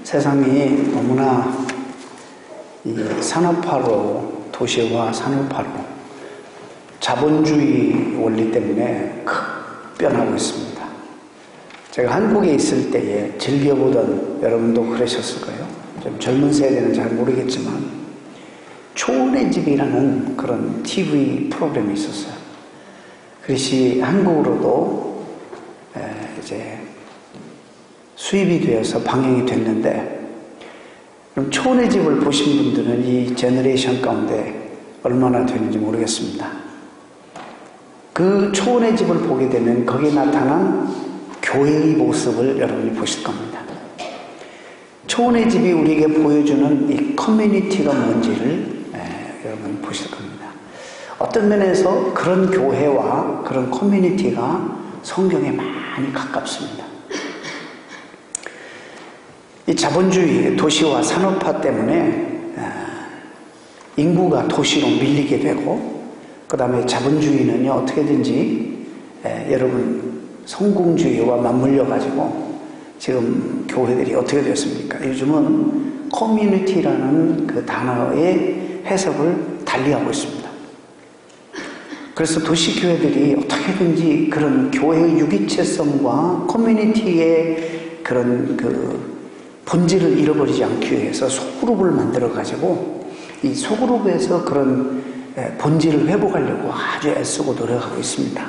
세상이 너무나 이 산업화로, 도시화 산업화로 자본주의 원리 때문에 급변하고 있습니다. 제가 한국에 있을 때에 즐겨보던, 여러분도 그러셨을 거예요. 좀 젊은 세대는 잘 모르겠지만 초원의 집이라는 그런 TV 프로그램이 있었어요. 그것이 한국으로도 이제 수입이 되어서 방영이 됐는데, 그럼 초원의 집을 보신 분들은 이 제너레이션 가운데 얼마나 되는지 모르겠습니다. 그 초원의 집을 보게 되면 거기에 나타난 교회의 모습을 여러분이 보실 겁니다. 초원의 집이 우리에게 보여주는 이 커뮤니티가 뭔지를 여러분 보실 겁니다. 어떤 면에서 그런 교회와 그런 커뮤니티가 성경에 많이 가깝습니다. 이 자본주의, 도시화, 산업화 때문에 인구가 도시로 밀리게 되고, 그 다음에 자본주의는요, 어떻게든지 여러분 성공주의와 맞물려 가지고 지금 교회들이 어떻게 되었습니까? 요즘은 커뮤니티라는 그 단어의 해석을 달리하고 있습니다. 그래서 도시교회들이 어떻게든지 그런 교회의 유기체성과 커뮤니티의 그런 그 본질을 잃어버리지 않기 위해서 소그룹을 만들어 가지고 이 소그룹에서 그런 본질을 회복하려고 아주 애쓰고 노력하고 있습니다.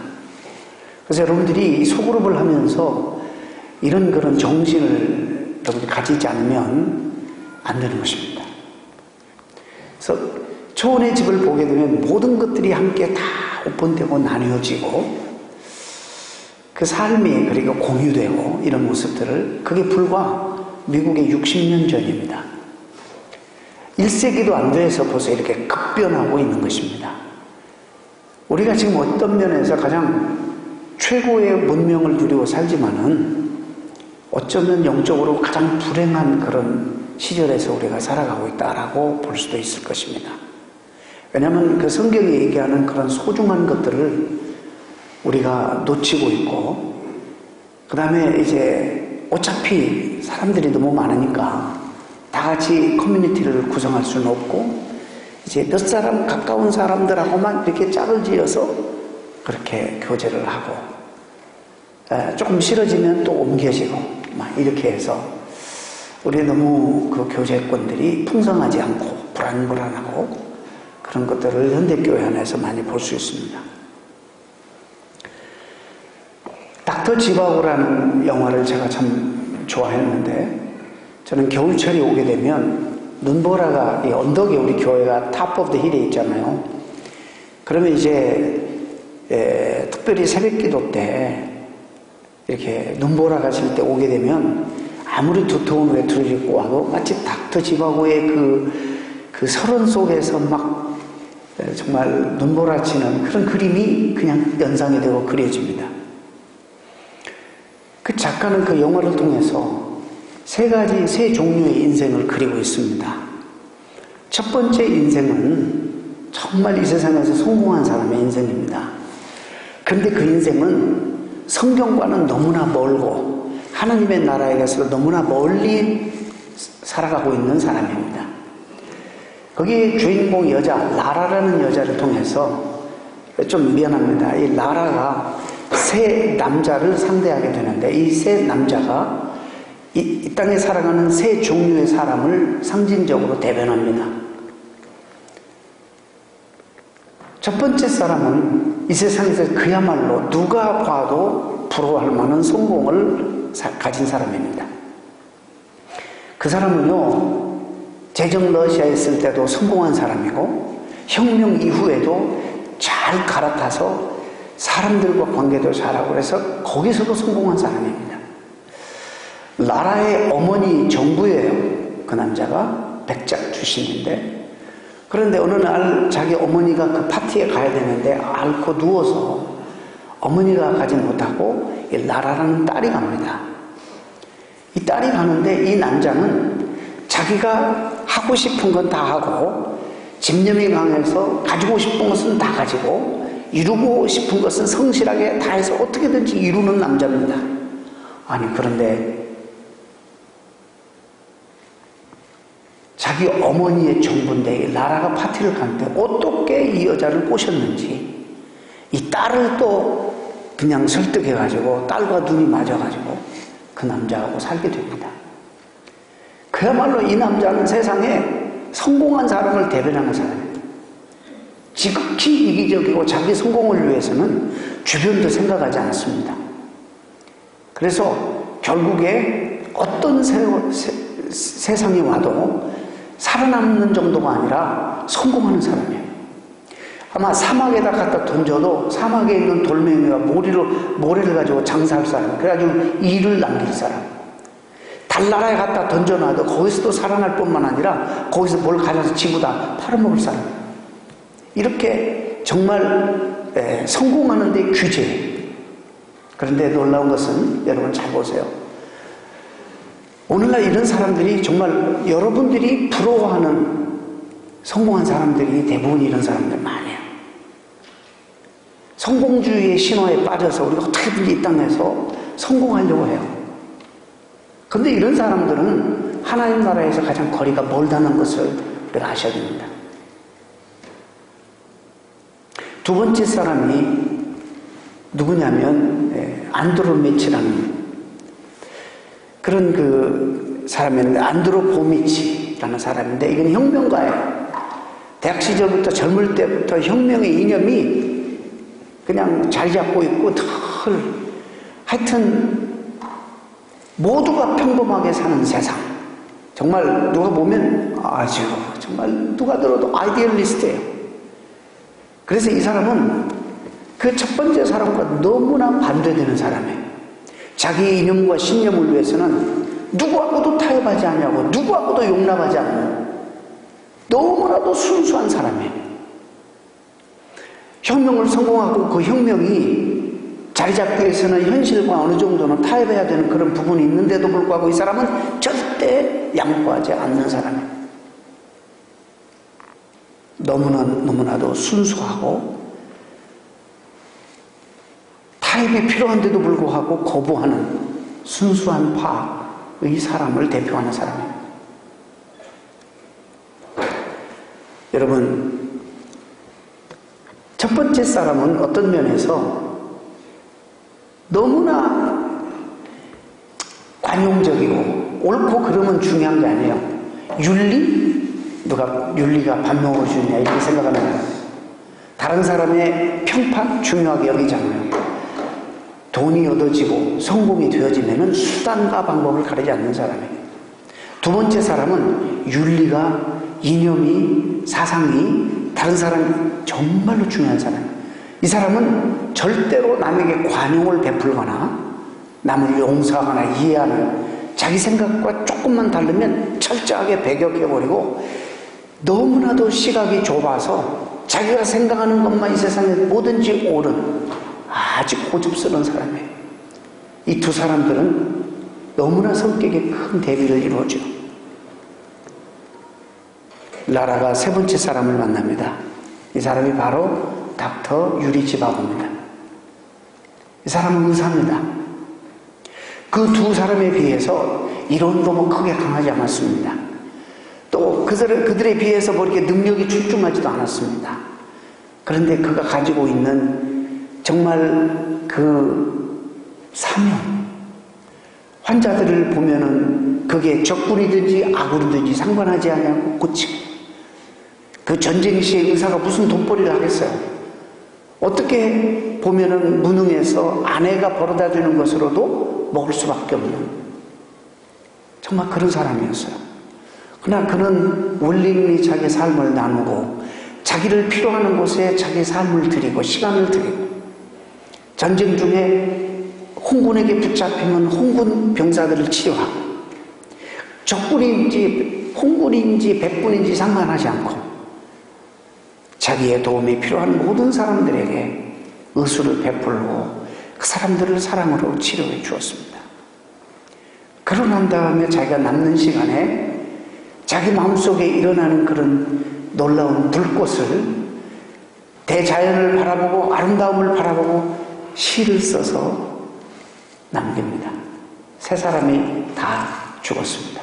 그래서 여러분들이 이 소그룹을 하면서 이런 그런 정신을 여러분이 가지지 않으면 안 되는 것입니다. 그래서 초원의 집을 보게 되면 모든 것들이 함께 다 오픈되고 나뉘어지고 그 삶이 그리고 공유되고 이런 모습들을, 그게 불과 미국의 60년 전입니다. 1세기도 안 돼서 벌써 이렇게 급변하고 있는 것입니다. 우리가 지금 어떤 면에서 가장 최고의 문명을 누리고 살지만은 어쩌면 영적으로 가장 불행한 그런 시절에서 우리가 살아가고 있다라고 볼 수도 있을 것입니다. 왜냐하면 그 성경이 얘기하는 그런 소중한 것들을 우리가 놓치고 있고, 그 다음에 이제 어차피 사람들이 너무 많으니까 다 같이 커뮤니티를 구성할 수는 없고, 이제 몇 사람 가까운 사람들하고만 이렇게 짝을 지어서 그렇게 교제를 하고, 조금 싫어지면 또 옮겨지고 막 이렇게 해서 우리 너무 그 교제권들이 풍성하지 않고 불안불안하고 그런 것들을 현대교회 안에서 많이 볼 수 있습니다. 닥터 지바고라는 영화를 제가 참 좋아했는데, 저는 겨울철이 오게 되면 눈보라가 이 언덕에, 우리 교회가 탑 오브 더 힐에 있잖아요. 그러면 이제 특별히 새벽기도 때 이렇게 눈보라가 질 때 오게 되면 아무리 두터운 외투를 입고 와도 마치 닥터 지바고의 그 설원 속에서 막 정말 눈보라치는 그런 그림이 그냥 연상이 되고 그려집니다. 그 작가는 그 영화를 통해서 세 종류의 인생을 그리고 있습니다. 첫 번째 인생은 정말 이 세상에서 성공한 사람의 인생입니다. 그런데 그 인생은 성경과는 너무나 멀고 하나님의 나라에서 너무나 멀리 살아가고 있는 사람입니다. 거기에 주인공 여자, 라라라는 여자를 통해서, 좀 미안합니다, 이 라라가 세 남자를 상대하게 되는데, 이 세 남자가 이 땅에 살아가는 세 종류의 사람을 상징적으로 대변합니다. 첫 번째 사람은 이 세상에서 그야말로 누가 봐도 부러워할 만한 성공을 가진 사람입니다. 그 사람은요, 제정 러시아에 있을 때도 성공한 사람이고, 혁명 이후에도 잘 갈아타서 사람들과 관계도 잘하고 그래서 거기서도 성공한 사람입니다. 라라의 어머니 정부예요. 그 남자가 백작 출신인데, 그런데 어느 날 자기 어머니가 그 파티에 가야 되는데 앓고 누워서 어머니가 가지 못하고 이 라라라는 딸이 갑니다. 이 딸이 가는데 이 남자는 자기가 하고 싶은 건 다 하고, 집념이 강해서 가지고 싶은 것은 다 가지고, 이루고 싶은 것은 성실하게 다 해서 어떻게든지 이루는 남자입니다. 아니, 그런데 자기 어머니의 정부인데 라라가 파티를 가는데 어떻게 이 여자를 꼬셨는지 이 딸을 또 그냥 설득해가지고 딸과 눈이 맞아가지고 그 남자하고 살게 됩니다. 그야말로 이 남자는 세상에 성공한 사람을 대변하는 사람이에요. 지극히 이기적이고 자기 성공을 위해서는 주변도 생각하지 않습니다. 그래서 결국에 어떤 세상이 와도 살아남는 정도가 아니라 성공하는 사람이에요. 아마 사막에다 갖다 던져도 사막에 있는 돌멩이와 모래를 가지고 장사할 사람, 그래가지고 일을 남길 사람. 달나라에 갖다 던져놔도 거기서도 살아날 뿐만 아니라 거기서 뭘 가져서 지고 다 팔아먹을 사람. 이렇게 정말 성공하는 데 규제예요. 그런데 놀라운 것은 여러분 잘 보세요. 오늘날 이런 사람들이 정말 여러분들이 부러워하는 성공한 사람들이 대부분 이런 사람들 많아요. 성공주의의 신화에 빠져서 우리가 어떻게든지 이 땅에서 성공하려고 해요. 그런데 이런 사람들은 하나님 나라에서 가장 거리가 멀다는 것을 우리가 아셔야 됩니다. 두 번째 사람이 누구냐면 안드로메치라는 그런 그 사람이었는데, 안드로보미치라는 사람인데 이건 혁명가예요. 대학 시절부터 젊을 때부터 혁명의 이념이 그냥 자리 잡고 있고 하여튼 모두가 평범하게 사는 세상. 정말 누가 보면 아주 정말 누가 들어도 아이디얼리스트예요. 그래서 이 사람은 그 첫 번째 사람과 너무나 반대되는 사람이에요. 자기 이념과 신념을 위해서는 누구하고도 타협하지 않냐고, 누구하고도 용납하지 않는 너무나도 순수한 사람이에요. 혁명을 성공하고 그 혁명이 자리 잡기 위해서는 현실과 어느 정도는 타협해야 되는 그런 부분이 있는데도 불구하고 이 사람은 절대 양보하지 않는 사람이에요. 너무나도 순수하고 타협이 필요한데도 불구하고 거부하는 순수한 파의 사람을 대표하는 사람입니다. 여러분, 첫 번째 사람은 어떤 면에서 너무나 관용적이고 옳고 그름은 중요한 게 아니에요. 윤리가 밥 먹어주냐 이렇게 생각하는 거예요. 다른 사람의 평판 중요하게 여기잖아요. 돈이 얻어지고 성공이 되어지면은 수단과 방법을 가리지 않는 사람이에요. 두 번째 사람은 윤리가, 이념이, 사상이 다른 사람이 정말로 중요한 사람이에요. 이 사람은 절대로 남에게 관용을 베풀거나 남을 용서하거나 이해하는 자기 생각과 조금만 다르면 철저하게 배격해버리고 너무나도 시각이 좁아서 자기가 생각하는 것만 이 세상에 뭐든지 옳은 아주 고집스러운 사람이에요. 이 두 사람들은 너무나 성격이 큰 대비를 이루어죠. 라라가 세 번째 사람을 만납니다. 이 사람이 바로 닥터 유리지바고입니다. 이 사람은 의사입니다. 그 두 사람에 비해서 이론도 뭐 크게 강하지 않았습니다. 또 그들에 비해서 뭐 이렇게 능력이 출중하지도 않았습니다. 그런데 그가 가지고 있는 정말 그 사명, 환자들을 보면은 그게 적군이든지 아군이든지 상관하지 않냐고 고치고, 그 전쟁 시에 의사가 무슨 돈벌이를 하겠어요. 어떻게 보면은 무능해서 아내가 벌어다 주는 것으로도 먹을 수밖에 없는 정말 그런 사람이었어요. 그러나 그는 원리인이 자기 삶을 나누고 자기를 필요하는 곳에 자기 삶을 드리고 시간을 드리고, 전쟁 중에 홍군에게 붙잡히면 홍군 병사들을 치료하고, 적군인지 홍군인지 백군인지 상관하지 않고 자기의 도움이 필요한 모든 사람들에게 의술을 베풀고 그 사람들을 사랑으로 치료해 주었습니다. 그러고 난 다음에 자기가 남는 시간에 자기 마음속에 일어나는 그런 놀라운 불꽃을, 대자연을 바라보고 아름다움을 바라보고 시를 써서 남깁니다. 세 사람이 다 죽었습니다.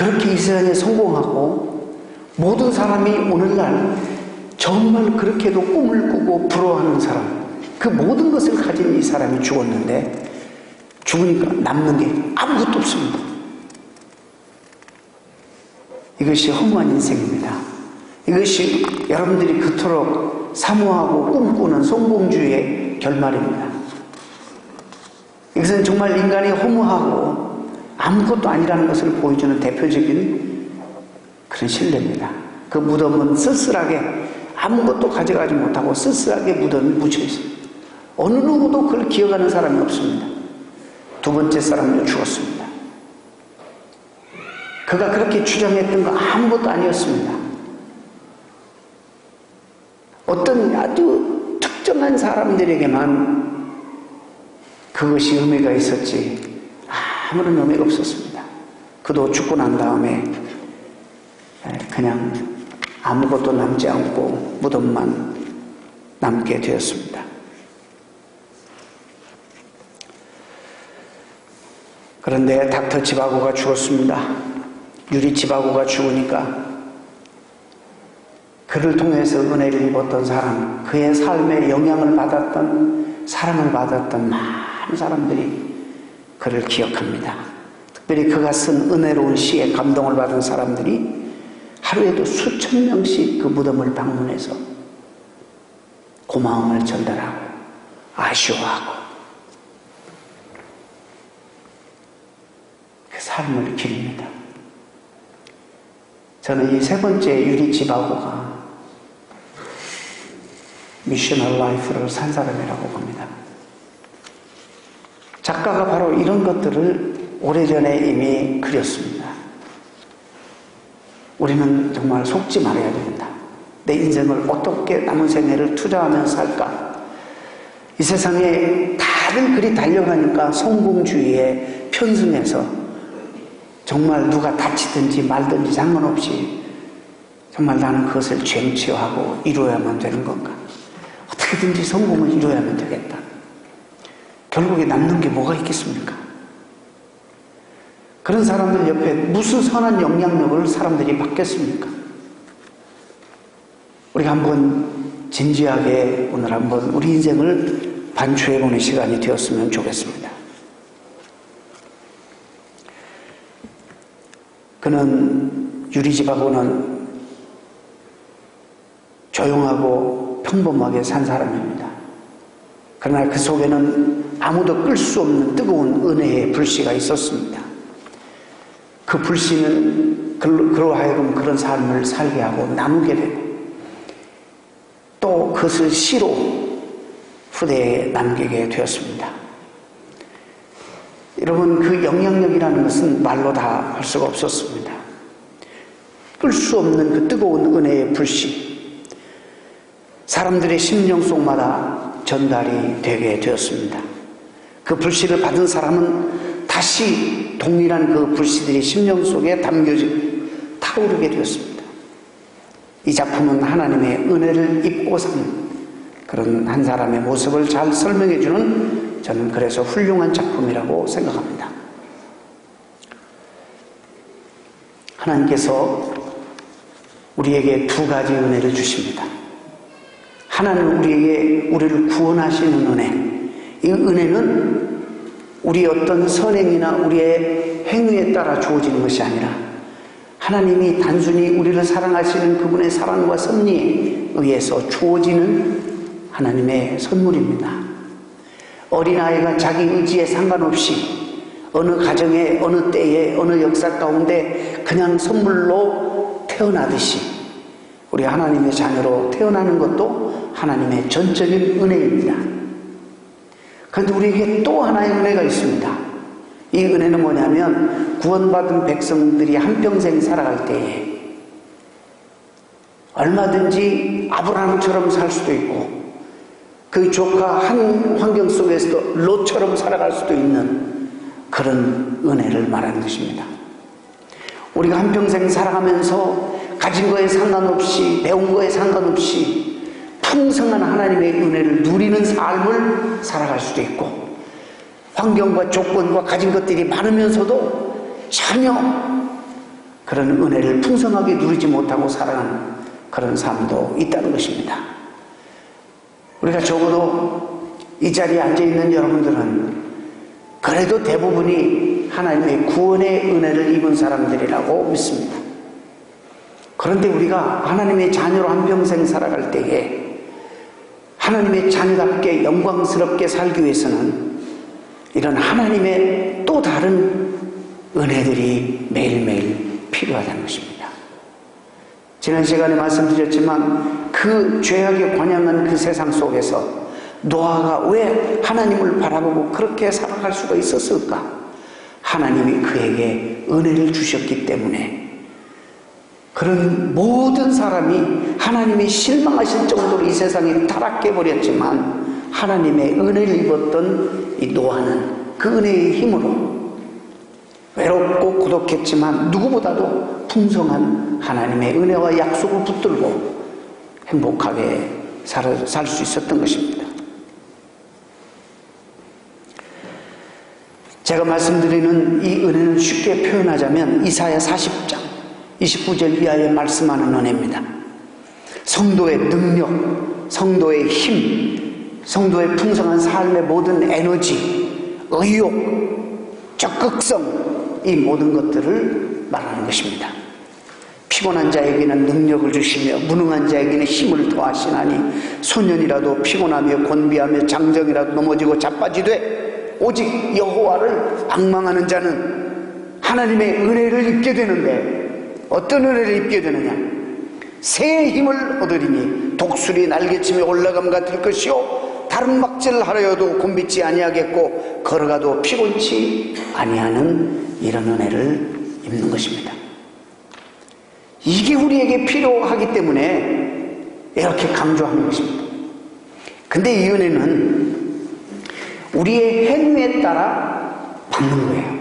그렇게 이 세상에 성공하고 모든 사람이 오늘날 정말 그렇게도 꿈을 꾸고 부러워하는 사람, 그 모든 것을 가진 이 사람이 죽었는데 죽으니까 남는 게 아무것도 없습니다. 이것이 허무한 인생입니다. 이것이 여러분들이 그토록 사모하고 꿈꾸는 성공주의의 결말입니다. 이것은 정말 인간이 허무하고 아무것도 아니라는 것을 보여주는 대표적인 그런 신뢰입니다. 그 무덤은 쓸쓸하게 아무것도 가져가지 못하고 쓸쓸하게 무덤이 묻혀있습니다. 어느 누구도 그걸 기억하는 사람이 없습니다. 두 번째 사람도 죽었습니다. 그가 그렇게 주장했던 건 아무것도 아니었습니다. 어떤 아주 특정한 사람들에게만 그것이 의미가 있었지 아무런 의미가 없었습니다. 그도 죽고 난 다음에 그냥 아무것도 남지 않고 무덤만 남게 되었습니다. 그런데 닥터 지바고가 죽었습니다. 유리 지바고가 죽으니까 그를 통해서 은혜를 입었던 사람, 그의 삶에 영향을 받았던, 사랑을 받았던 많은 사람들이 그를 기억합니다. 특별히 그가 쓴 은혜로운 시에 감동을 받은 사람들이 하루에도 수천 명씩 그 무덤을 방문해서 고마움을 전달하고 아쉬워하고 그 삶을 기립니다. 저는 이 세 번째 유리 지바고가 미셔널 라이프를 산 사람이라고 봅니다. 작가가 바로 이런 것들을 오래전에 이미 그렸습니다. 우리는 정말 속지 말아야 됩니다. 내 인생을 어떻게 남은 생애를 투자하며 살까? 이 세상에 다들 그리 달려가니까 성공주의에 편승해서 정말 누가 다치든지 말든지 상관없이 정말 나는 그것을 쟁취하고 이루어야만 되는 건가? 어떻게든지 성공을 이루어야만 되겠다. 결국에 남는 게 뭐가 있겠습니까? 그런 사람들 옆에 무슨 선한 영향력을 사람들이 받겠습니까? 우리가 한번 진지하게 오늘 한번 우리 인생을 반추해보는 시간이 되었으면 좋겠습니다. 그는 유리지바고는 조용하고 평범하게 산 사람입니다. 그러나 그 속에는 아무도 끌 수 없는 뜨거운 은혜의 불씨가 있었습니다. 그 불씨는 그로 하여금 그런 삶을 살게 하고 나누게 되고 또 그것을 시로 후대에 남기게 되었습니다. 여러분, 그 영향력이라는 것은 말로 다 할 수가 없었습니다. 끌 수 없는 그 뜨거운 은혜의 불씨, 사람들의 심령 속마다 전달이 되게 되었습니다. 그 불씨를 받은 사람은 다시 동일한 그 불씨들이 심령 속에 담겨지고 타오르게 되었습니다. 이 작품은 하나님의 은혜를 입고 산 그런 한 사람의 모습을 잘 설명해 주는, 저는 그래서 훌륭한 작품이라고 생각합니다. 하나님께서 우리에게 두 가지 은혜를 주십니다. 하나는 우리를 구원하시는 은혜. 이 은혜는 우리의 어떤 선행이나 우리의 행위에 따라 주어지는 것이 아니라 하나님이 단순히 우리를 사랑하시는 그분의 사랑과 섭리에 의해서 주어지는 하나님의 선물입니다. 어린아이가 자기 의지에 상관없이 어느 가정에, 어느 때에, 어느 역사 가운데 그냥 선물로 태어나듯이 우리 하나님의 자녀로 태어나는 것도 하나님의 전적인 은혜입니다. 그런데 우리에게 또 하나의 은혜가 있습니다. 이 은혜는 뭐냐면 구원받은 백성들이 한평생 살아갈 때에 얼마든지 아브라함처럼 살 수도 있고 그 조카 한 환경 속에서도 롯처럼 살아갈 수도 있는 그런 은혜를 말하는 것입니다. 우리가 한평생 살아가면서 가진 거에 상관없이, 배운 거에 상관없이 풍성한 하나님의 은혜를 누리는 삶을 살아갈 수도 있고, 환경과 조건과 가진 것들이 많으면서도 전혀 그런 은혜를 풍성하게 누리지 못하고 살아가는 그런 삶도 있다는 것입니다. 우리가 적어도 이 자리에 앉아있는 여러분들은 그래도 대부분이 하나님의 구원의 은혜를 입은 사람들이라고 믿습니다. 그런데 우리가 하나님의 자녀로 한평생 살아갈 때에 하나님의 자녀답게 영광스럽게 살기 위해서는 이런 하나님의 또 다른 은혜들이 매일매일 필요하다는 것입니다. 지난 시간에 말씀드렸지만 그 죄악에 관영한 그 세상 속에서 노아가 왜 하나님을 바라보고 그렇게 살아갈 수가 있었을까? 하나님이 그에게 은혜를 주셨기 때문에 그런 모든 사람이 하나님이 실망하실 정도로 이 세상이 타락해 버렸지만 하나님의 은혜를 입었던 이 노아는 그 은혜의 힘으로 외롭고 고독했지만 누구보다도 풍성한 하나님의 은혜와 약속을 붙들고 행복하게 살 수 있었던 것입니다. 제가 말씀드리는 이 은혜는 쉽게 표현하자면 이사야 40장 29절 이하에 말씀하는 은혜입니다. 성도의 능력, 성도의 힘, 성도의 풍성한 삶의 모든 에너지, 의욕, 적극성, 이 모든 것들을 말하는 것입니다. 피곤한 자에게는 능력을 주시며 무능한 자에게는 힘을 더하시나니 소년이라도 피곤하며 곤비하며 장정이라도 넘어지고 자빠지되 오직 여호와를 앙망하는 자는 하나님의 은혜를 입게 되는데 어떤 은혜를 입게 되느냐? 새의 힘을 얻으리니 독수리 날개치며 올라감과 될 것이요 다른 막질 하려도 곤비지 아니하겠고 걸어가도 피곤치 아니하는 이런 은혜를 입는 것입니다. 이게 우리에게 필요하기 때문에 이렇게 강조하는 것입니다. 근데 이 은혜는 우리의 행위에 따라 받는 거예요.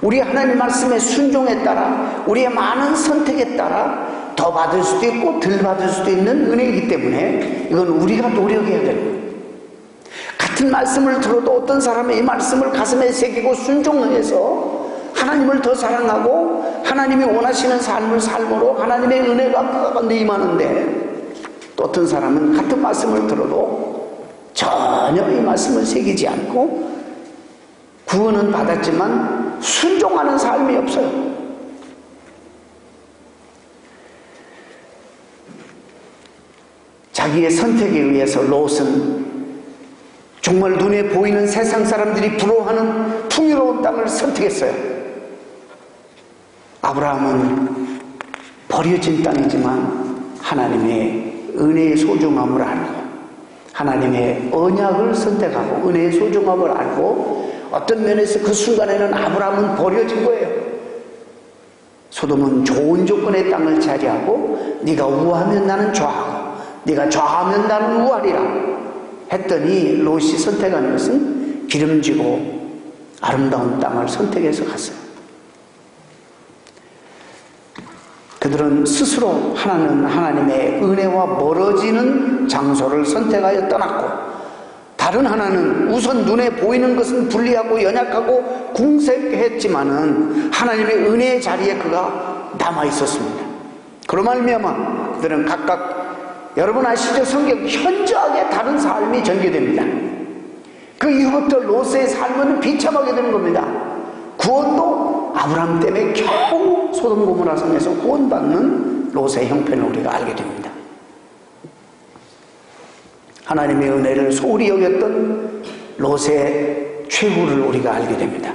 우리 하나님 말씀의 순종에 따라 우리의 많은 선택에 따라 더 받을 수도 있고 덜 받을 수도 있는 은혜이기 때문에 이건 우리가 노력해야 되는 거예요. 같은 말씀을 들어도 어떤 사람이 이 말씀을 가슴에 새기고 순종해서 하나님을 더 사랑하고 하나님이 원하시는 삶을 삶으로 하나님의 은혜가 그 가운데 임하는데 또 어떤 사람은 같은 말씀을 들어도 전혀 이 말씀을 새기지 않고 구원은 받았지만 순종하는 삶이 없어요. 자기의 선택에 의해서 롯은 정말 눈에 보이는 세상 사람들이 부러워하는 풍요로운 땅을 선택했어요. 아브라함은 버려진 땅이지만 하나님의 은혜의 소중함을 알고 하나님의 언약을 선택하고 은혜의 소중함을 알고 어떤 면에서 그 순간에는 아브라함은 버려진 거예요. 소돔은 좋은 조건의 땅을 차지하고 네가 우하면 나는 좌하고 네가 좌하면 나는 우하리라 했더니 롯이 선택한 것은 기름지고 아름다운 땅을 선택해서 갔어요. 그들은 스스로 하나님의 은혜와 멀어지는 장소를 선택하여 떠났고 다른 하나는 우선 눈에 보이는 것은 불리하고 연약하고 궁색했지만은 하나님의 은혜의 자리에 그가 남아있었습니다. 그로 말미암아 그들은 각각 여러분 아시죠? 성경 현저하게 다른 삶이 전개됩니다. 그 이후부터 롯의 삶은 비참하게 되는 겁니다. 구원도 아브라함 때문에 겨우 소돔 고모라 성에서 구원받는 롯의 형편을 우리가 알게 됩니다. 하나님의 은혜를 소홀히 여겼던 롯의 최후를 우리가 알게 됩니다.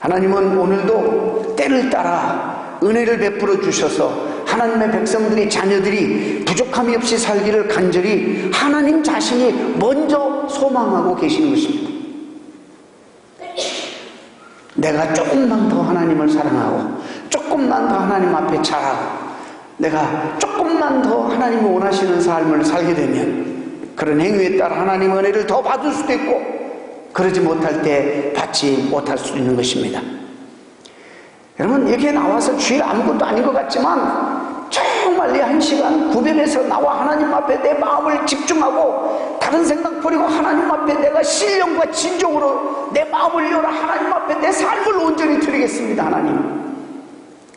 하나님은 오늘도 때를 따라 은혜를 베풀어 주셔서 하나님의 백성들이 자녀들이 부족함이 없이 살기를 간절히 하나님 자신이 먼저 소망하고 계시는 것입니다. 내가 조금만 더 하나님을 사랑하고 조금만 더 하나님 앞에 잘하고 내가 조금만 더 하나님이 원하시는 삶을 살게 되면 그런 행위에 따라 하나님 은혜를 더 받을 수도 있고 그러지 못할 때 받지 못할 수 있는 것입니다. 여러분 여기에 나와서 주일 아무것도 아닌 것 같지만 정말 이 한 시간 구별해서 나와 하나님 앞에 내 마음을 집중하고 다른 생각 버리고 하나님 앞에 내가 신령과 진정으로 내 마음을 열어 하나님 앞에 내 삶을 온전히 드리겠습니다. 하나님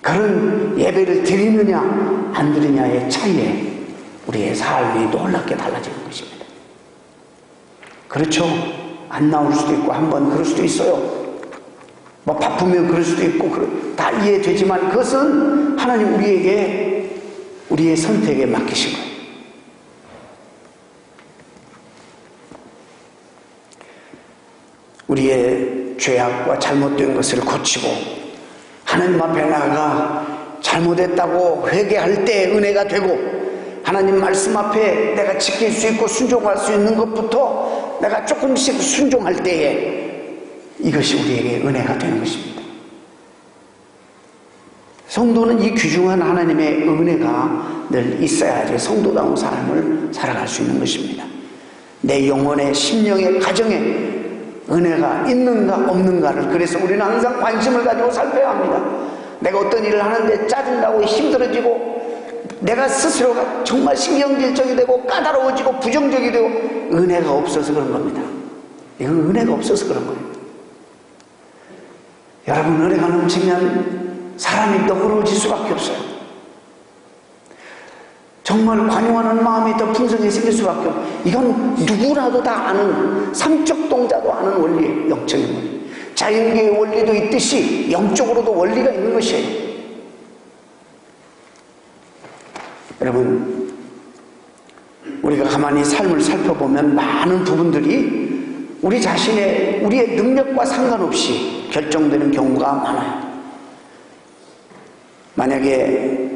그런 예배를 드리느냐 안 드리냐의 차이에 우리의 삶이 놀랍게 달라지는 것입니다. 그렇죠. 안 나올 수도 있고 한번 그럴 수도 있어요. 뭐 바쁘면 그럴 수도 있고 다 이해되지만 그것은 하나님 우리에게 우리의 선택에 맡기신 거예요. 우리의 죄악과 잘못된 것을 고치고 하나님 앞에 나아가 잘못했다고 회개할 때 은혜가 되고 하나님 말씀 앞에 내가 지킬 수 있고 순종할 수 있는 것부터 내가 조금씩 순종할 때에 이것이 우리에게 은혜가 되는 것입니다. 성도는 이 귀중한 하나님의 은혜가 늘 있어야지 성도다운 삶을 살아갈 수 있는 것입니다. 내 영혼의 심령의 가정에 은혜가 있는가 없는가를 그래서 우리는 항상 관심을 가지고 살펴야 합니다. 내가 어떤 일을 하는데 짜증나고 힘들어지고 내가 스스로가 정말 신경질적이 되고 까다로워지고 부정적이 되고 은혜가 없어서 그런 겁니다. 이건 은혜가 없어서 그런 거예요. 여러분, 은혜가 넘치면 사람이 너그러워질 수밖에 없어요. 정말 관용하는 마음이 더 풍성히 생길 수밖에 없어요. 이건 누구라도 다 아는, 삼적 동자도 아는 원리예요. 영적인 원리. 자연계의 원리도 있듯이 영적으로도 원리가 있는 것이에요. 여러분, 우리가 가만히 삶을 살펴보면 많은 부분들이 우리 자신의 우리의 능력과 상관없이 결정되는 경우가 많아요. 만약에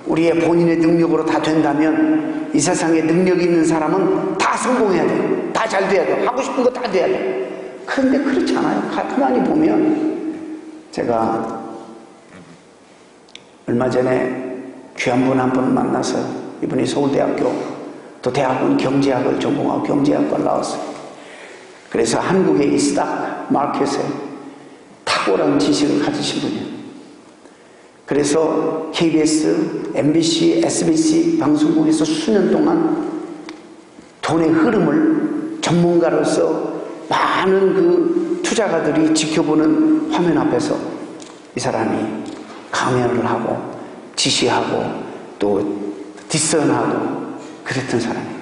우리의 본인의 능력으로 다 된다면 이 세상에 능력이 있는 사람은 다 성공해야 돼요. 다 잘 돼야 돼요. 하고 싶은 거 다 돼야 돼요. 그런데 그렇지 않아요. 가만히 보면 제가 얼마 전에 귀한 분 한 분 만나서 이분이 서울대학교 또 대학원 경제학을 전공하고 경제학과를 나왔어요. 그래서 한국의 이 스탁 마켓에 탁월한 지식을 가지신 분이에요. 그래서 KBS, MBC, SBC 방송국에서 수년 동안 돈의 흐름을 전문가로서 많은 그 투자가들이 지켜보는 화면 앞에서 이 사람이 강연을 하고 지시하고 또 디선하고 그랬던 사람이에요.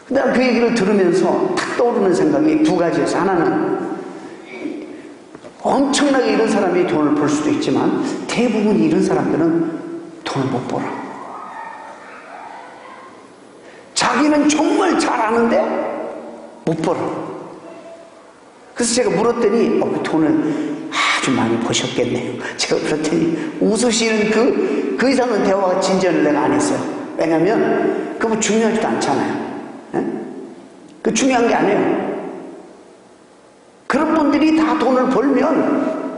그다음 그 얘기를 들으면서 탁 떠오르는 생각이 두 가지였어요. 하나는 엄청나게 이런 사람이 돈을 벌 수도 있지만 대부분 이런 사람들은 돈을 못 벌어. 자기는 정말 잘하는데 못 벌어. 그래서 제가 물었더니 그 돈을 아주 많이 버셨겠네요. 제가 그랬더니 웃으시는 그 이상은 대화가 진전을 내가 안 했어요. 왜냐면 그거 중요하지도 않잖아요. 네? 그 중요한 게 아니에요. 그런 분들이 다 돈을 벌면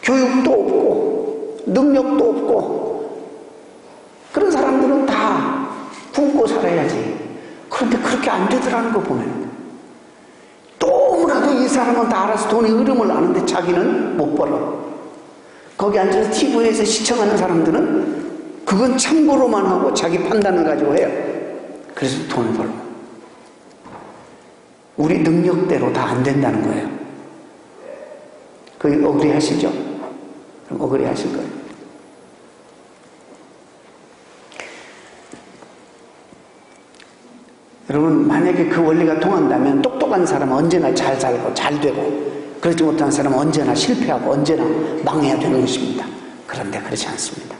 교육도 없고 능력도 없고 그런 사람들은 다 굶고 살아야지. 그런데 그렇게 안 되더라는 거 보면 너무나도 이 사람은 다 알아서 돈의 흐름을 아는데 자기는 못 벌어. 거기 앉아서 TV에서 시청하는 사람들은 그건 참고로만 하고 자기 판단을 가지고 해요. 그래서 돈을 벌고 우리 능력대로 다 안 된다는 거예요. 그게 억울해하시죠? 그럼 억울해하실 거예요. 여러분, 만약에 그 원리가 통한다면 똑똑한 사람은 언제나 잘 살고 잘 되고 그렇지 못한 사람은 언제나 실패하고 언제나 망해야 되는 것입니다. 그런데 그렇지 않습니다.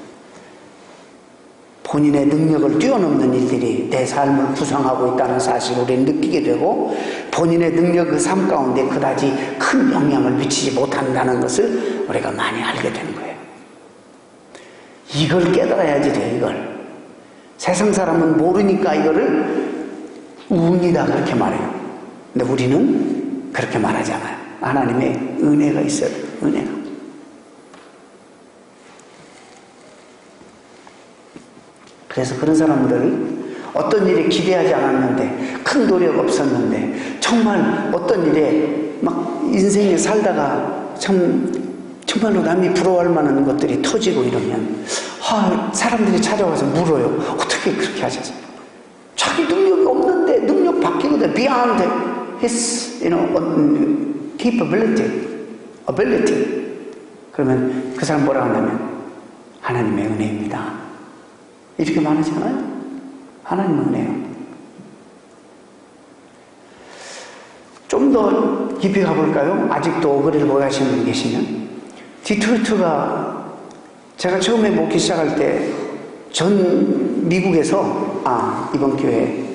본인의 능력을 뛰어넘는 일들이 내 삶을 구성하고 있다는 사실을 우리는 느끼게 되고 본인의 능력 그 삶 가운데 그다지 큰 영향을 미치지 못한다는 것을 우리가 많이 알게 되는 거예요. 이걸 깨달아야지 돼요. 이걸. 세상 사람은 모르니까 이거를 운이다 그렇게 말해요. 근데 우리는 그렇게 말하지 않아요. 하나님의 은혜가 있어요. 은혜가. 그래서 그런 사람들 어떤 일에 기대하지 않았는데 큰 노력 없었는데 정말 어떤 일에 막 인생에 살다가 정말로 남이 부러워할 만한 것들이 터지고 이러면 사람들이 찾아와서 물어요. 어떻게 그렇게 하셨어요? 자기 능력이 없는데 능력 바뀌거든. Beyond his capability, ability. 그러면 그 사람 뭐라고 하냐면 하나님의 은혜입니다. 이렇게 말하잖아요. 하나님의 은혜요. 좀 더 깊이 가볼까요? 아직도 오거리를 못 하시는 분이 계시면 디트로이트가 제가 처음에 목회 시작할 때 전 미국에서 이번 기회에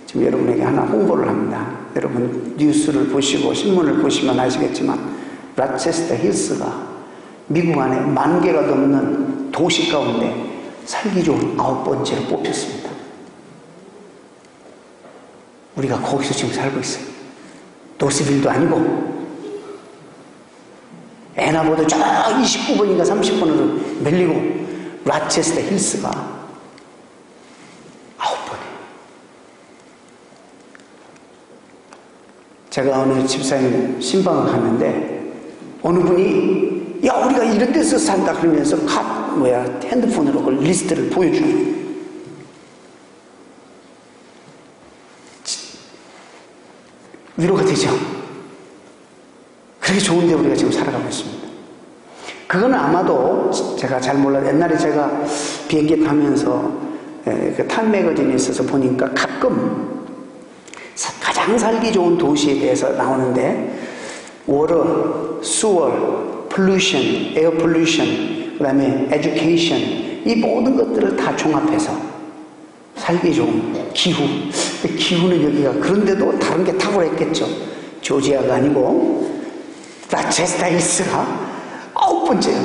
지금 여러분에게 하나 홍보를 합니다. 여러분 뉴스를 보시고 신문을 보시면 아시겠지만 라체스터 힐스가 미국 안에 10,000개가 넘는 도시 가운데 살기 좋은 9번째로 뽑혔습니다. 우리가 거기서 지금 살고 있어요. 노스빌도 아니고 애나보다 저 29번인가 30번으로 밀리고 라체스터 힐스가 9번이에요. 제가 어느 집사님 신방을 갔는데 어느 분이 야 우리가 이런 데서 산다 그러면서 핸드폰으로 그 리스트를 보여주는 위로가 되죠. 그렇게 좋은데 우리가 지금 살아가고 있습니다. 그건 아마도 제가 잘 몰라요. 옛날에 제가 비행기 타면서 그 타임 매거진에 있어서 보니까 가끔 가장 살기 좋은 도시에 대해서 나오는데 워터, 수월, pollution, air pollution, 그 다음에 education 이 모든 것들을 다 종합해서 살기 좋은 기후. 기후는 여기가 그런데도 다른 게 탁월했겠죠. 조지아가 아니고 라체스터 힐스가 9번째요.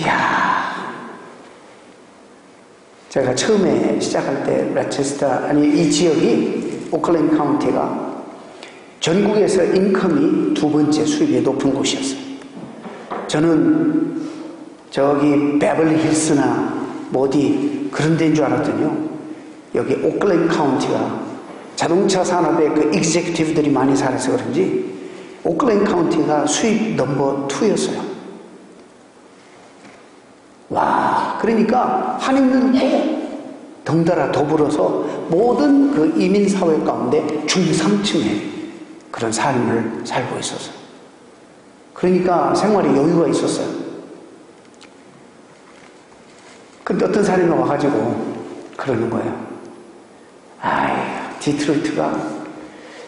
이야. 제가 처음에 시작할 때 이 지역이 오클랜드 카운티가 전국에서 인컴이 2번째 수입이 높은 곳이었어요. 저는 저기 베벌리 힐스나 어디 그런 데인 줄 알았더니요. 여기 오클랜드 카운티가 자동차 산업에 그 익제큐티브들이 많이 살아서 그런지 오클랜드 카운티가 수입 넘버 2였어요. 와, 그러니까 한인들도 덩달아 더불어서 모든 그 이민사회 가운데 중상층의 그런 삶을 살고 있었어요. 그러니까 생활에 여유가 있었어요. 근데 어떤 사람이 와가지고 그러는 거예요. 디트로이트가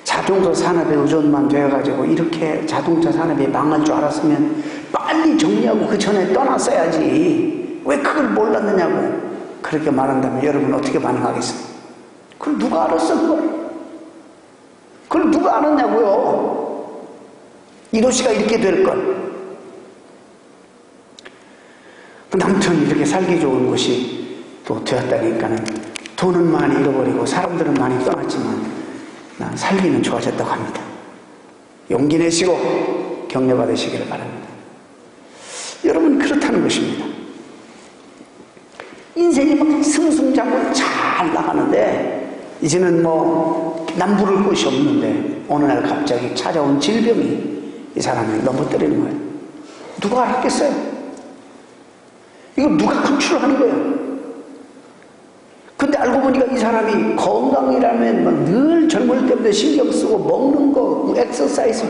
자동차 산업에 의존만 되어가지고 이렇게 자동차 산업이 망할 줄 알았으면 빨리 정리하고 그 전에 떠났어야지. 왜 그걸 몰랐느냐고. 그렇게 말한다면 여러분 어떻게 반응하겠어요? 그걸 누가 알았어 그걸? 그걸 누가 알았냐고요. 이 도시가 이렇게 될걸. 아무튼 이렇게 살기 좋은 곳이 또 되었다니까는 돈은 많이 잃어버리고 사람들은 많이 떠났지만 난 살기는 좋아졌다고 합니다. 용기 내시고 격려 받으시기를 바랍니다. 여러분 그렇다는 것입니다. 인생이 막 승승장구 잘 나가는데 이제는 남부를 곳이 없는데 어느 날 갑자기 찾아온 질병이 이 사람을 넘어뜨리는 거예요. 누가 알았겠어요? 이거 누가 컨트롤하는 거예요? 근데 알고 보니까 이 사람이 건강이라면 늘 젊을 때부터 신경 쓰고 먹는 거, 엑서사이즈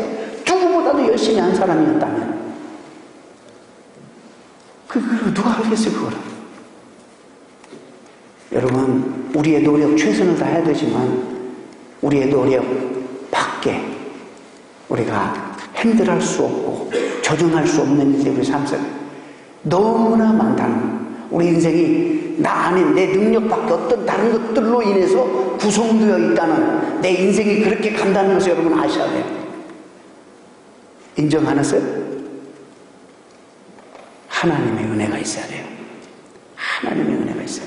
누구보다도 열심히 한 사람이었다면 누가 알겠어요 그거를? 여러분 우리의 노력 최선을 다해야 되지만 우리의 노력 밖에 우리가 핸들할 수 없고 조정할 수 없는 인생의 삶속 너무나 많다는 우리 인생이 나 안에 내 능력밖에 어떤 다른 것들로 인해서 구성되어 있다는 내 인생이 그렇게 간다는 것을 여러분 아셔야 돼요. 인정하세요? 하나님의 은혜가 있어야 돼요. 하나님의 은혜가 있어요.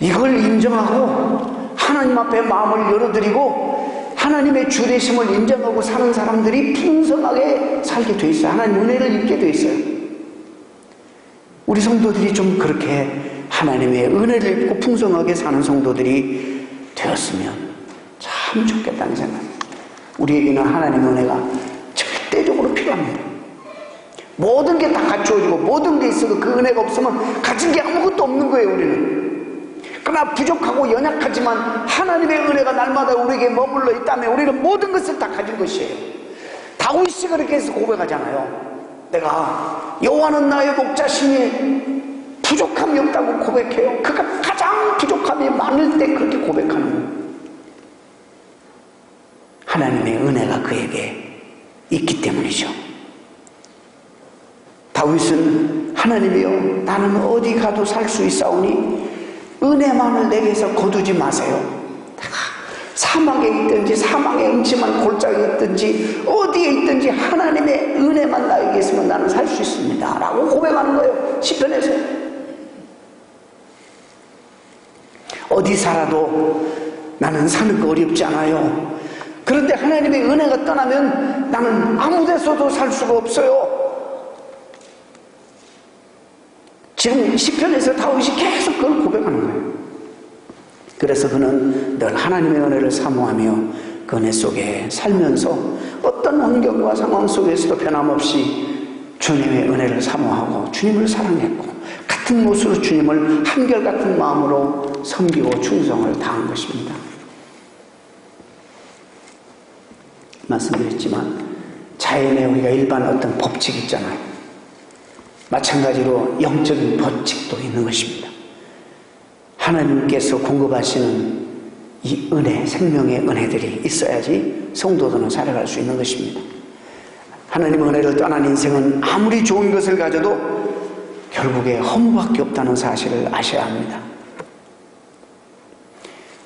이걸 인정하고 하나님 앞에 마음을 열어드리고 하나님의 주되심을 인정하고 사는 사람들이 풍성하게 살게 돼 있어요. 하나님 은혜를 입게 돼 있어요. 우리 성도들이 좀 그렇게 하나님의 은혜를 입고 풍성하게 사는 성도들이 되었으면 참 좋겠다는 생각입니다. 우리에게는 하나님의 은혜가 절대적으로 필요합니다. 모든 게 다 갖추어지고 모든 게 있어도 그 은혜가 없으면 가진 게 아무것도 없는 거예요. 우리는. 그러나 부족하고 연약하지만 하나님의 은혜가 날마다 우리에게 머물러 있다면 우리는 모든 것을 다 가진 것이에요. 다윗이 그렇게 해서 고백하잖아요. 내가 여호와는 나의 목자시니 부족함이 없다고 고백해요. 그가 가장 부족함이 많을 때 그렇게 고백하는 거예요. 하나님의 은혜가 그에게 있기 때문이죠. 다윗은 하나님이여 나는 어디 가도 살 수 있사오니 은혜만을 내게서 거두지 마세요. 내가 사막에 있든지 사막의 음침한 골짜기에 있든지 어디에 있든지 하나님의 은혜만 나에게 있으면 나는 살 수 있습니다 라고 고백하는 거예요. 시편에서. 어디 살아도 나는 사는 거 어렵지 않아요. 그런데 하나님의 은혜가 떠나면 나는 아무 데서도 살 수가 없어요. 지금 시편에서 다윗이 계속 그걸 고백하는 거예요. 그래서 그는 늘 하나님의 은혜를 사모하며 그 은혜 속에 살면서 어떤 환경과 상황 속에서도 변함없이 주님의 은혜를 사모하고 주님을 사랑했고 같은 모습으로 주님을 한결같은 마음으로 섬기고 충성을 다한 것입니다. 말씀드렸지만 자연에 우리가 일반 어떤 법칙 있잖아요. 마찬가지로 영적인 법칙도 있는 것입니다. 하나님께서 공급하시는 이 은혜, 생명의 은혜들이 있어야지 성도들은 살아갈 수 있는 것입니다. 하나님의 은혜를 떠난 인생은 아무리 좋은 것을 가져도 결국에 허무밖에 없다는 사실을 아셔야 합니다.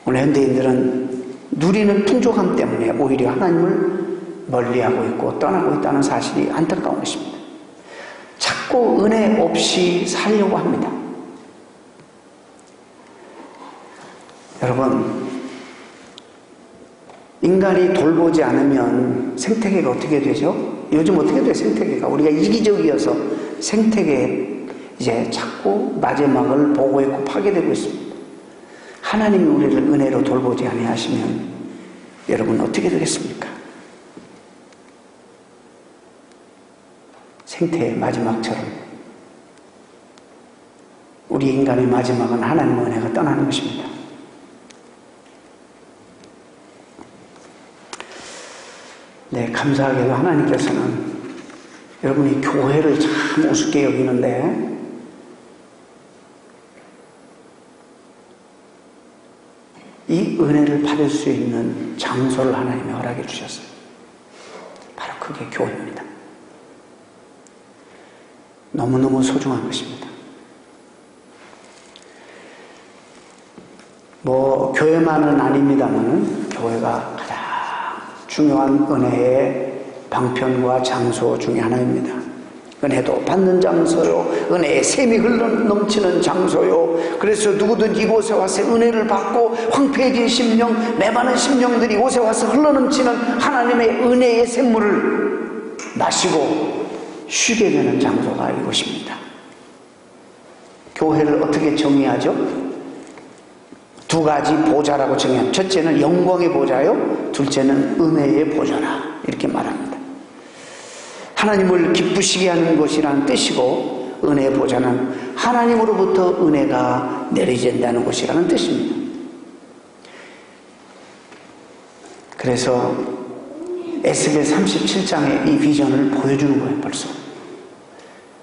오늘 현대인들은 누리는 풍족함 때문에 오히려 하나님을 멀리하고 있고 떠나고 있다는 사실이 안타까운 것입니다. 자꾸 은혜 없이 살려고 합니다. 여러분, 인간이 돌보지 않으면 생태계가 어떻게 되죠? 요즘 어떻게 돼요? 생태계가 우리가 이기적이어서 생태계에 이제 자꾸 마지막을 보고 있고 파괴되고 있습니다. 하나님이 우리를 은혜로 돌보지 아니하시면 여러분 어떻게 되겠습니까? 생태의 마지막처럼 우리 인간의 마지막은 하나님의 은혜가 떠나는 것입니다. 네, 감사하게도 하나님께서는 여러분이 교회를 참 우습게 여기는데 이 은혜를 받을 수 있는 장소를 하나님이 허락해 주셨어요. 바로 그게 교회입니다. 너무너무 소중한 것입니다. 교회만은 아닙니다만 교회가 가장 중요한 은혜의 방편과 장소 중에 하나입니다. 은혜도 받는 장소요, 은혜의 샘이 흘러넘치는 장소요. 그래서 누구든지 이곳에 와서 은혜를 받고 황폐해진 심령, 메마른 심령들이 이곳에 와서 흘러넘치는 하나님의 은혜의 샘물을 마시고 쉬게 되는 장소가 이곳입니다. 교회를 어떻게 정의하죠? 두 가지 보좌라고 정의합니다. 첫째는 영광의 보좌요, 둘째는 은혜의 보좌라 이렇게 말합니다. 하나님을 기쁘시게 하는 것이라는 뜻이고, 은혜의 보좌는 하나님으로부터 은혜가 내려진다는 것이라는 뜻입니다. 그래서 에스겔 37장의 이 비전을 보여주는 거예요. 벌써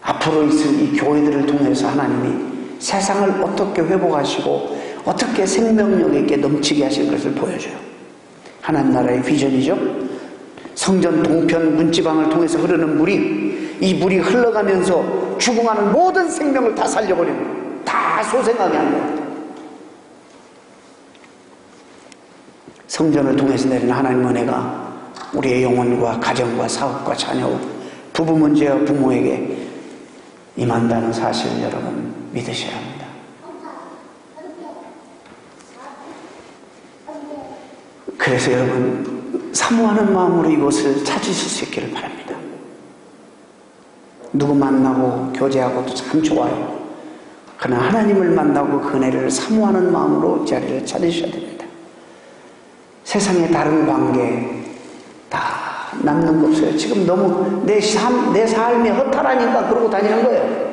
앞으로 있을 이 교회들을 통해서 하나님이 세상을 어떻게 회복하시고 어떻게 생명력 있게 넘치게 하실 것을 보여줘요. 하나님 나라의 비전이죠. 성전 동편 문지방을 통해서 흐르는 물이, 이 물이 흘러가면서 죽어가는 모든 생명을 다 살려버리는 거예요. 다 소생하게 하는 거예요. 성전을 통해서 내리는 하나님의 은혜가 우리의 영혼과 가정과 사업과 자녀, 부부 문제와 부모에게 임한다는 사실을 여러분 믿으셔야 합니다. 그래서 여러분 사모하는 마음으로 이것을 찾으실 수 있기를 바랍니다. 누구 만나고 교제하고도 참 좋아요. 그러나 하나님을 만나고 그 은혜를 사모하는 마음으로 자리를 찾으셔야 됩니다. 세상의 다른 관계 다 남는 거 없어요. 지금 너무 내 삶이 허탈하니까 그러고 다니는 거예요.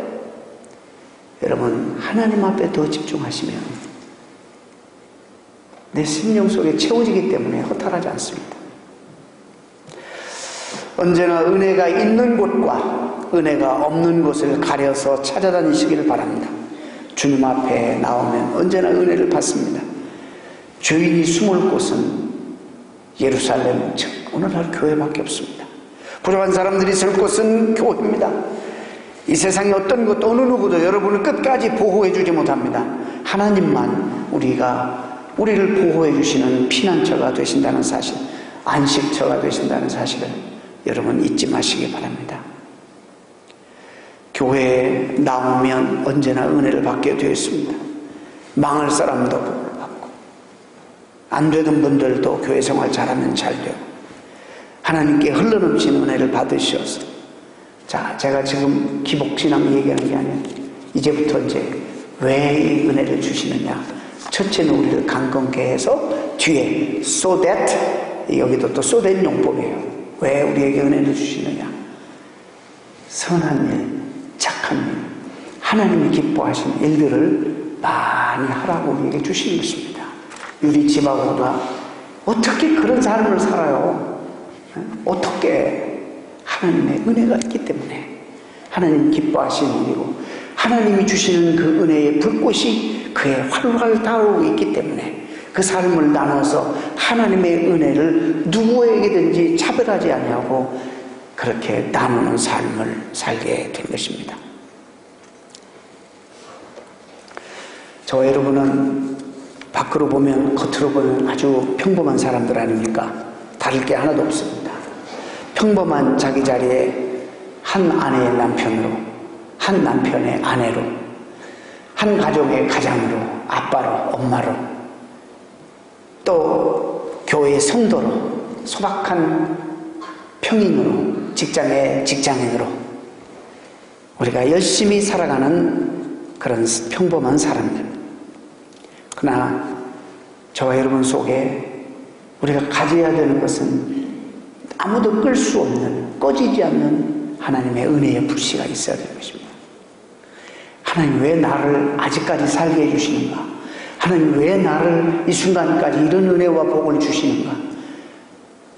여러분 하나님 앞에 더 집중하시면 내 심령 속에 채워지기 때문에 허탈하지 않습니다. 언제나 은혜가 있는 곳과 은혜가 없는 곳을 가려서 찾아다니시기를 바랍니다. 주님 앞에 나오면 언제나 은혜를 받습니다. 죄인이 숨을 곳은 예루살렘, 즉 오늘날 교회밖에 없습니다. 부족한 사람들이 있을 곳은 교회입니다. 이 세상의 어떤 것도 어느 누구도 여러분을 끝까지 보호해 주지 못합니다. 하나님만 우리를 보호해 주시는 피난처가 되신다는 사실, 안식처가 되신다는 사실을 여러분 잊지 마시기 바랍니다. 교회에 나오면 언제나 은혜를 받게 되어 있습니다. 망할 사람도 복을 받고, 안 되던 분들도 교회 생활 잘하면 잘 되고, 하나님께 흘러넘치는 은혜를 받으셔서, 자, 제가 지금 기복신앙 얘기하는 게 아니에요. 이제부터 이제 왜 이 은혜를 주시느냐. 첫째는 우리를 강건케 해서, 뒤에 so that, 여기도 또 so that 용법이에요. 왜 우리에게 은혜를 주시느냐. 선한 일, 착한 일, 하나님이 기뻐하시는 일들을 많이 하라고 우리에게 주시는 것입니다. 유리집하고가 어떻게 그런 삶을 살아요? 어떻게? 하나님의 은혜가 있기 때문에, 하나님 기뻐하시는 일이고, 하나님이 주시는 그 은혜의 불꽃이 그의 활활 타오르고 있기 때문에 그 삶을 나눠서 하나님의 은혜를 누구에게든지 차별하지 아니하고 그렇게 나누는 삶을 살게 된 것입니다. 저와 여러분은 밖으로 보면, 겉으로 보면 아주 평범한 사람들 아닙니까? 다를 게 하나도 없습니다. 평범한 자기 자리에 한 아내의 남편으로, 한 남편의 아내로, 한 가족의 가장으로, 아빠로, 엄마로, 또 교회의 성도로, 소박한 평인으로, 직장의 직장인으로 우리가 열심히 살아가는 그런 평범한 사람들. 그러나 저와 여러분 속에 우리가 가져야 되는 것은 아무도 끌 수 없는, 꺼지지 않는 하나님의 은혜의 불씨가 있어야 되는 것입니다. 하나님 왜 나를 아직까지 살게 해주시는가? 하나님 왜 나를 이 순간까지 이런 은혜와 복을 주시는가?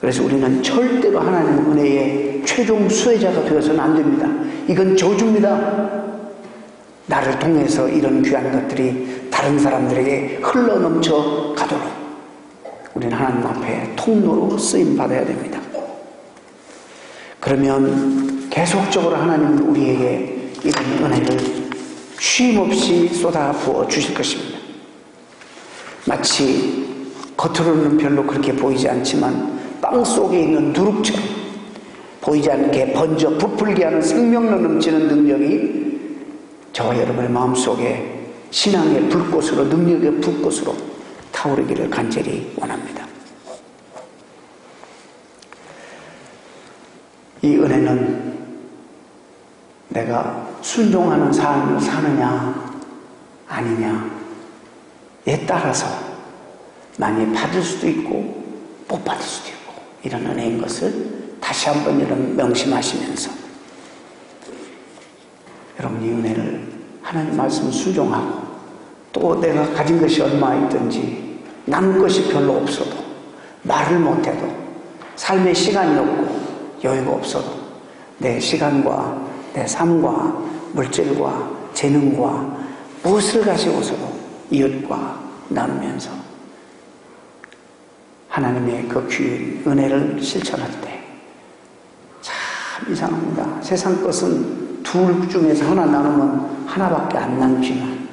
그래서 우리는 절대로 하나님 은혜의 최종 수혜자가 되어서는 안 됩니다. 이건 저주입니다. 나를 통해서 이런 귀한 것들이 다른 사람들에게 흘러넘쳐 가도록 우리는 하나님 앞에 통로로 쓰임받아야 됩니다. 그러면 계속적으로 하나님은 우리에게 이런 은혜를 쉼없이 쏟아부어 주실 것입니다. 마치 겉으로는 별로 그렇게 보이지 않지만 빵 속에 있는 누룩처럼 보이지 않게 번져 부풀게 하는 생명력 넘치는 능력이 저와 여러분의 마음속에 신앙의 불꽃으로, 능력의 불꽃으로 타오르기를 간절히 원합니다. 이 은혜는 내가 순종하는 삶을 사느냐 아니냐에 따라서 많이 받을 수도 있고 못 받을 수도 있고 이런 은혜인 것을 다시 한번 여러분 명심하시면서 여러분 이 은혜를 하나님 말씀 순종하고 또 내가 가진 것이 얼마 있든지 남은 것이 별로 없어도 말을 못해도 삶에 시간이 없고 여유가 없어도 내 시간과 내 삶과 물질과 재능과 무엇을 가지고서도 이웃과 나누면서 하나님의 그 귀한 은혜를 실천할 때 참 이상합니다. 세상 것은 둘 중에서 하나 나누면 하나밖에 안 남지만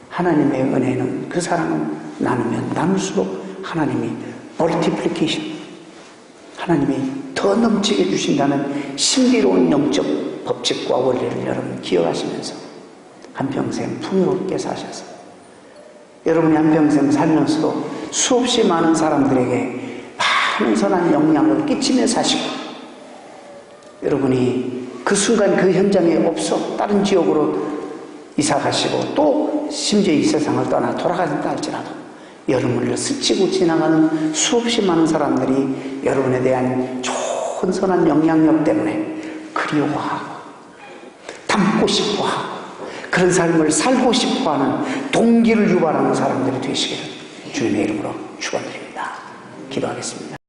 하나님의 은혜는, 그 사랑은 나누면 나눌수록 하나님이 멀티플리케이션, 하나님이 더 넘치게 주신다는 신비로운 영적 법칙과 원리를 여러분 기억하시면서 한평생 풍요롭게 사셔서 여러분이 한평생 살면서도 수없이 많은 사람들에게 많은 선한 영향을 끼치며 사시고 여러분이 그 순간 그 현장에 없어 다른 지역으로 이사 가시고 또 심지어 이 세상을 떠나 돌아가신다 할지라도 여러분을 스치고 지나가는 수없이 많은 사람들이 여러분에 대한 좋은 선한 영향력 때문에 그리워하고 닮고 싶어하고 그런 삶을 살고 싶어하는 동기를 유발하는 사람들이 되시기를 주님의 이름으로 축원드립니다. 기도하겠습니다.